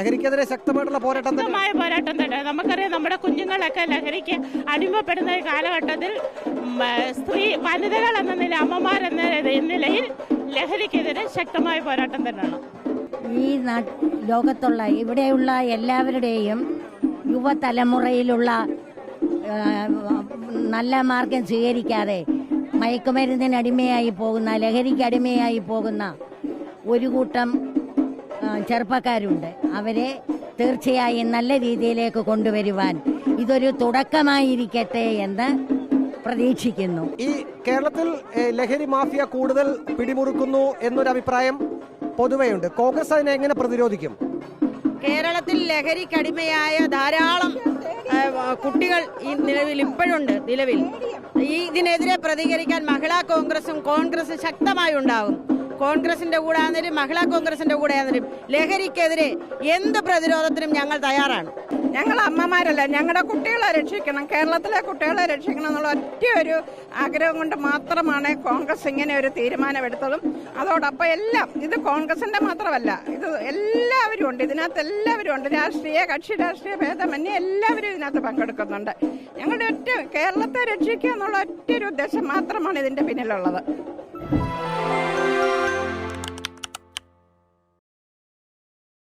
ലഹരിക്കെതിരെ ശക്തമായിട്ടുള്ള പോരാട്ടം തന്നെ. നമുക്കറിയാം, നമ്മുടെ കുഞ്ഞുങ്ങളൊക്കെ ലഹരിക്ക് അടിമപ്പെടുന്ന കാലഘട്ടത്തിൽ വനിതകൾ എന്ന നില, അമ്മമാർ എന്ന നിലയിൽ ലഹരിക്കെതിരെ ശക്തമായ പോരാട്ടം തന്നെയാണ്. ഈ ലോകത്തുള്ള ഇവിടെയുള്ള എല്ലാവരുടെയും യുവതലമുറയിലുള്ള നല്ല മാർഗം സ്വീകരിക്കാതെ മയക്കുമരുന്നിന് അടിമയായി പോകുന്ന, ലഹരിക്ക് അടിമയായി പോകുന്ന ഒരു കൂട്ടം ചെറുപ്പക്കാരുണ്ട്. അവരെ തീർച്ചയായും നല്ല രീതിയിലേക്ക് കൊണ്ടുവരുവാൻ ഇതൊരു തുടക്കമായിരിക്കട്ടെ എന്ന് പ്രതീക്ഷിക്കുന്നു. ഈ കേരളത്തിൽ ലഹരി മാഫിയ കൂടുതൽ പിടിമുറുക്കുന്നു എന്നൊരു അഭിപ്രായം പൊതുവെയുണ്ട്. കോൺഗ്രസ് അതിനെ എങ്ങനെ പ്രതിരോധിക്കും? കേരളത്തിൽ ലഹരിക്കടിമയായ ധാരാളം കുട്ടികൾ ഈ ഇപ്പോഴുണ്ട്. ഇതിനെതിരെ പ്രതികരിക്കാൻ മഹിളാ കോൺഗ്രസും ശക്തമായി ഉണ്ടാകും. കോൺഗ്രസിന്റെ കൂടെ ആണെങ്കിലും മഹിളാ കോൺഗ്രസിന്റെ കൂടെ ആണെങ്കിലും ലഹരിക്കെതിരെ എന്ത് പ്രതിരോധത്തിനും ഞങ്ങൾ തയ്യാറാണ്. ഞങ്ങൾ അമ്മമാരല്ല, ഞങ്ങളുടെ കുട്ടികളെ രക്ഷിക്കണം, കേരളത്തിലെ കുട്ടികളെ രക്ഷിക്കണം എന്നുള്ള ഒറ്റ ഒരു ആഗ്രഹം കൊണ്ട് മാത്രമാണ് കോൺഗ്രസ് ഇങ്ങനെ ഒരു തീരുമാനമെടുത്തതും. അതോടൊപ്പം എല്ലാം ഇത് കോൺഗ്രസിന്റെ മാത്രമല്ല, ഇത് എല്ലാവരും ഉണ്ട്, ഇതിനകത്ത് എല്ലാവരും ഉണ്ട്. രാഷ്ട്രീയ ഭേദമന്യേ എല്ലാവരും ഇതിനകത്ത് പങ്കെടുക്കുന്നുണ്ട്. ഞങ്ങളുടെ കേരളത്തെ രക്ഷിക്കുക എന്നുള്ള ഒറ്റ ഒരു ഉദ്ദേശം മാത്രമാണ് ഇതിന്റെ പിന്നിലുള്ളത്.